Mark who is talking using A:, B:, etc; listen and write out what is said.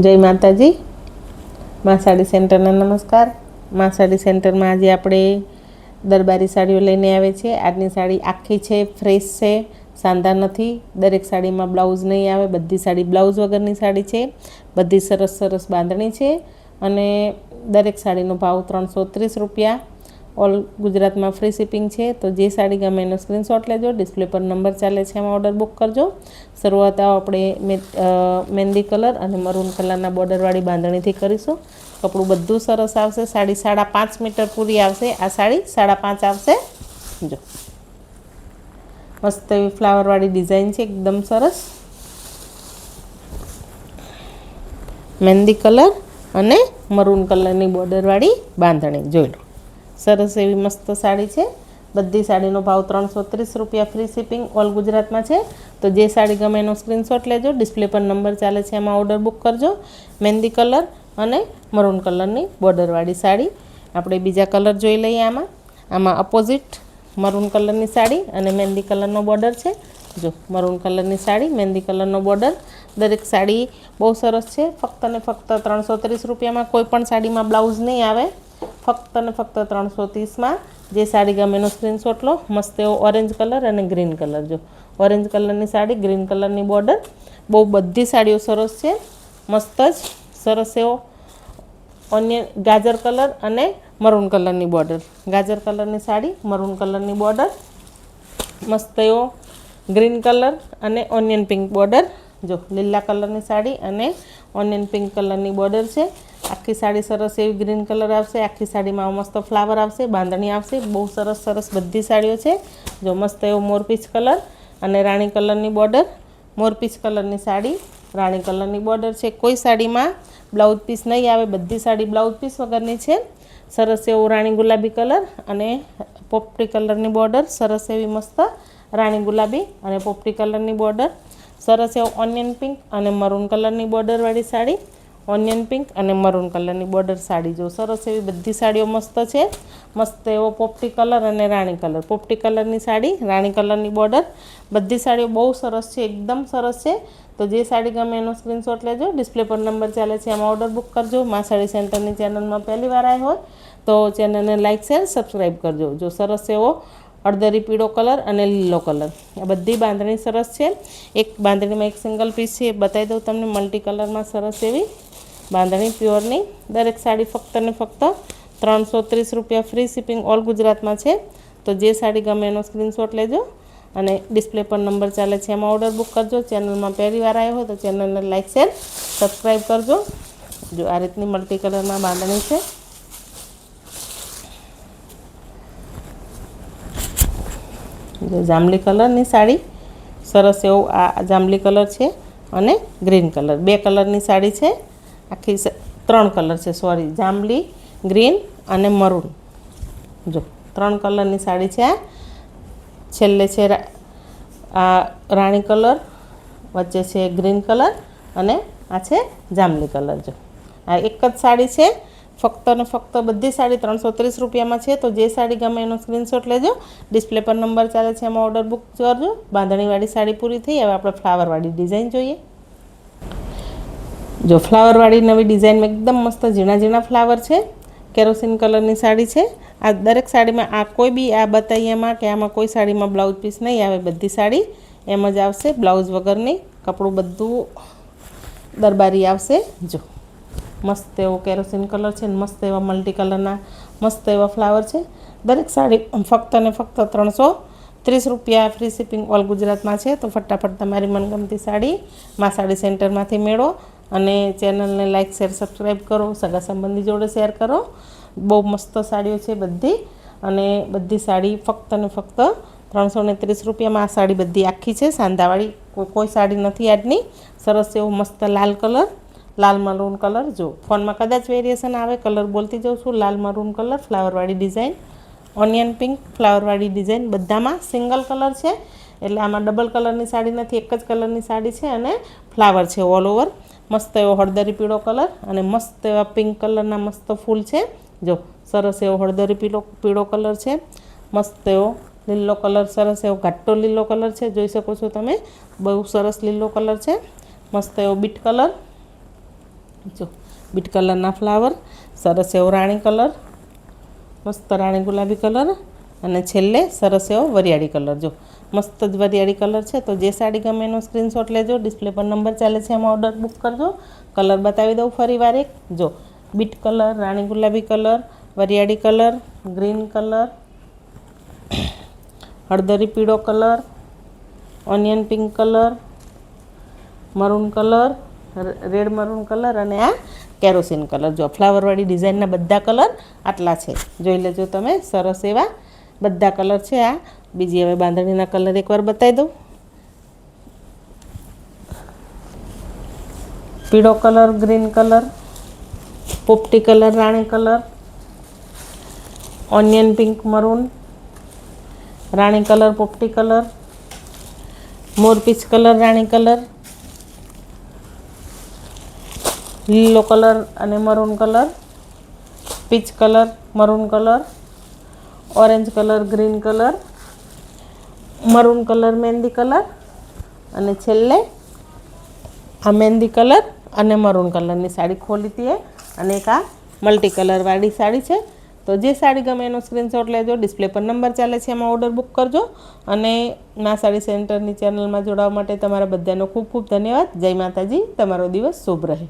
A: જય માતાજી, માં સાડી સેન્ટરના નમસ્કાર। માં સાડી સેન્ટરમાં આજે આપણે દરબારી સાડીઓ લઈને આવે છે। આજની સાડી આખી છે, ફ્રેશ છે, શાનદાર નથી। દરેક સાડીમાં બ્લાઉઝ નહીં આવે, બધી સાડી બ્લાઉઝ વગરની સાડી છે। બધી સરસ સરસ બાંધણી છે અને દરેક સાડીનો ભાવ 330 રૂપિયા। ઓલ ગુજરાતમાં ફ્રી શિપિંગ છે। તો જે સાડી ગમે એનો સ્ક્રીનશોટ લેજો, ડિસ્પ્લે પર નંબર ચાલે છે, એમાં ઓર્ડર બુક કરજો। શરૂઆત આપણે મહેંદી કલર અને મરૂન કલરના બોર્ડરવાળી બાંધણીથી કરીશું। કપડું બધું સરસ આવશે। સાડી 5.5 મીટર પૂરી આવશે। આ સાડી 5.5 આવશે। જો મસ્ત એવી ફ્લાવરવાળી ડિઝાઇન છે, એકદમ સરસ મહેંદી કલર અને મરૂન કલરની બોર્ડરવાળી બાંધણી જોઈ લો। સરસ એવી મસ્ત સાડી છે। બધી સાડીનો ભાવ 330 રૂપિયા, ફ્રી શિપિંગ ઓલ ગુજરાતમાં છે। તો જે સાડી ગમે એનો સ્ક્રીનશોટ લેજો, ડિસ્પ્લે પર નંબર ચાલે છે, એમાં ઓર્ડર બુક કરજો। મહેંદી કલર અને મરૂન કલરની બોર્ડરવાળી સાડી। આપણે બીજા કલર જોઈ લઈએ। આમાં અપોઝિટ મરૂન કલરની સાડી અને મહેંદી કલરનો બોર્ડર છે। જો મરૂન કલરની સાડી, મહેંદી કલરનો બોર્ડર। દરેક સાડી બહુ સરસ છે। ફક્ત ને ફક્ત 330 રૂપિયામાં કોઈ પણ સાડીમાં બ્લાઉઝ નહીં આવે। ફક્ત ને ફક્ત 330માં જે સાડી ગમે એનો સ્ક્રીનશોટ લો। મસ્ત એવો ઓરેન્જ કલર અને ગ્રીન કલર, જો ઓરેન્જ કલરની સાડી, ગ્રીન કલરની બોર્ડર। બહુ બધી સાડીઓ સરસ છે, મસ્ત જ સરસ એવો ઓનિયન ગાજર કલર અને મરૂન કલરની બોર્ડર। ગાજર કલરની સાડી, મરૂન કલરની બોર્ડર, મસ્ત એવો ગ્રીન કલર અને ઓનિયન પિંક બોર્ડર। જો લીલા કલરની સાડી અને ઓનિયન પિંક કલરની બોર્ડર છે। આખી સાડી સરસ એવી ગ્રીન કલર આવશે। આખી સાડીમાં મસ્ત ફ્લાવર આવશે, બાંધણી આવશે। બહુ સરસ સરસ બધી સાડીઓ છે। જો મસ્ત એવો મોરપીચ કલર અને રાણી કલરની બોર્ડર। મોરપીચ કલરની સાડી, રાણી કલરની બોર્ડર છે। કોઈ સાડીમાં બ્લાઉઝ પીસ નહીં આવે, બધી સાડી બ્લાઉઝ પીસ વગરની છે। સરસ એવો રાણી ગુલાબી કલર અને પોપટી કલરની બોર્ડર। સરસ એવી મસ્ત રાણી ગુલાબી અને પોપટી કલરની બોર્ડર। સરસ એવો ઓનિયન પિંક અને મરૂન કલરની બોર્ડરવાળી સાડી। ઓનિયન પિંક અને મરૂન કલરની બોર્ડર સાડી। જો સરસ એવી બધી સાડીઓ મસ્ત છે। મસ્ત એવો પોપટી કલર અને રાણી કલર, પોપટી કલરની સાડી, રાણી કલરની બોર્ડર। બધી સાડીઓ બહુ સરસ છે, એકદમ સરસ છે। તો જે સાડી ગમે એનો સ્ક્રીનશોટ લેજો, ડિસ્પ્લે પર નંબર ચાલે છે, એમાં ઓર્ડર બુક કરજો। માં સાડી સેન્ટરની ચેનલમાં પહેલી વાર આવ્યા હોય તો ચેનલને લાઇક, શેર, સબસ્ક્રાઈબ કરજો। જો સરસ એવો અડદરી પીળો કલર અને લીલો કલર, આ બધી બાંધણી સરસ છે। એક બાંધણીમાં એક સિંગલ પીસ છે, બતાવી દઉં તમને મલ્ટી કલરમાં સરસ એવી બાંધણી પ્યોરની। દરેક સાડી ફક્ત ને ફક્ત 330 રૂપિયા, ફ્રી શિપિંગ ઓલ ગુજરાતમાં છે। તો જે સાડી ગમે એનો સ્ક્રીનશોટ લેજો અને ડિસ્પ્લે પર નંબર ચાલે છે, એમાં ઓર્ડર બુક કરજો। ચેનલમાં પહેલી વાર આવ્યો હોય તો ચેનલને લાઇક, શેર, સબસ્ક્રાઈબ કરજો। જો આ રીતની મલ્ટી કલરમાં બાંધણી છે। જો જાંબલી કલરની સાડી, સરસ એવો આ જાંબલી કલર છે અને ગ્રીન કલર, બે કલરની સાડી છે। આખી 3 કલર છે, સોરી, જાંબલી, ગ્રીન અને મરૂન। જો 3 કલરની સાડી છે। આ છેલ્લે છે આ રાણી કલર, વચ્ચે છે ગ્રીન કલર અને આ છે જાંબલી કલર। જો આ એક જ સાડી છે। ફક્ત ને ફક્ત બધી સાડી 330 રૂપિયામાં છે। તો જે સાડી ગમે એનો સ્ક્રીનશોટ લેજો, ડિસ્પ્લે પર નંબર ચાલે છે, એમાં ઓર્ડર બુક કરજો। બાંધણીવાળી સાડી પૂરી થઈ। હવે આપણે ફ્લાવરવાળી ડિઝાઇન જોઈએ। જો ફ્લાવરવાળી નવી ડિઝાઇનમાં એકદમ મસ્ત ઝીણા ઝીણા ફ્લાવર છે। કેરોસીન કલરની સાડી છે। આ દરેક સાડીમાં આ કોઈ બી આ બતાવી એમાં કે આમાં કોઈ સાડીમાં બ્લાઉઝ પીસ નહીં આવે, બધી સાડી એમ જ આવશે, બ્લાઉઝ વગરની। કપડું બધું દરબારી આવશે। જો મસ્ત એવો કેરોસીન કલર છે, મસ્ત એવા મલ્ટી કલરના મસ્ત એવા ફ્લાવર છે। દરેક સાડી ફક્ત ને ફક્ત 330 રૂપિયા, ફ્રી શિપિંગ ઓલ ગુજરાતમાં છે। તો ફટાફટ તમારી મનગમતી સાડી માં સાડી સેન્ટરમાંથી મેળવો અને ચેનલને લાઇક, શેર, સબસ્ક્રાઈબ કરો, સગા સંબંધી જોડે શેર કરો। બહુ મસ્ત સાડીઓ છે બધી, અને બધી સાડી ફક્ત ને ફક્ત 330 રૂપિયામાં આ સાડી બધી આખી છે, સાંધાવાળી કોઈ સાડી નથી આજની। સરસ એવો મસ્ત લાલ કલર, લાલ મરૂન કલર। જો ફોનમાં કદાચ વેરિએશન આવે, કલર બોલતી જાઉં છું। લાલ મરૂન કલર, ફ્લાવરવાળી ડિઝાઇન, ઓનિયન પિંક ફ્લાવરવાળી ડિઝાઇન। બધામાં સિંગલ કલર છે, એટલે આમાં ડબલ કલરની સાડી નથી, એક જ કલરની સાડી છે અને ફ્લાવર છે ઓલ ઓવર। મસ્ત એવો હળદરી પીળો કલર અને મસ્ત એવા પિંક કલરના મસ્ત ફૂલ છે। જો સરસ એવો હળદરી પીળો કલર છે। મસ્ત એવો લીલો કલર, સરસ એવો ઘાટો લીલો કલર છે, જોઈ શકો છો તમે, બહુ સરસ લીલો કલર છે। મસ્ત એવો બીટ કલર, જો બીટ કલરના ફ્લાવર, સરસ એવો રાણી કલર, મસ્ત રાણી ગુલાબી કલર, અને છેલ્લે સરસ એવો વરિયાળી કલર. જો મસ્ત જ વરિયાળી કલર છે. તો જે સાડી ગમે એનો સ્ક્રીનશોટ લેજો. ડિસ્પ્લે પર નંબર ચાલે છે, એમાં ઓર્ડર બુક કરજો. કલર બતાવી દઉં ફરી વાર એક. જો બીટ કલર, રાણી ગુલાબી કલર, વરિયાળી કલર, ગ્રીન કલર, હળદરી પીળો colour, onion pink colour, maroon colour, red maroon colour, અને આ કેરોસીન કલર. જો ફ્લાવરવાળી ડિઝાઇનના બધા કલર આટલા છે. જોઈ લેજો તમે, સરસ એવા બધા કલર છે આ. બીજી હવે બાંધણીના કલર એકવાર બતાવી દઉં. પીળો કલર, ગ્રીન કલર, પોપટી કલર, રાણી કલર, ઓનિયન પિંક મરૂન, રાણી કલર, પોપટી કલર, મોરપીચ કલર, રાણી કલર, લીલો કલર અને maroon colour, peach colour, maroon colour, orange colour, green colour, maroon colour, મહેંદી કલર, અને છેલ્લે આ મહેંદી કલર અને મરૂન કલરની સાડી ખોલી હતી અને એક આ મલ્ટી કલરવાળી સાડી છે. તો જે સાડી ગમે એનો સ્ક્રીનશોટ લેજો. ડિસ્પ્લે પર નંબર ચાલે છે, એમાં ઓર્ડર બુક કરજો. અને મા સાડી સેન્ટરની ચેનલમાં જોડાવા માટે તમારા બધાનો ખૂબ ખૂબ ધન્યવાદ. જય માતાજી. તમારો દિવસ શુભ રહે.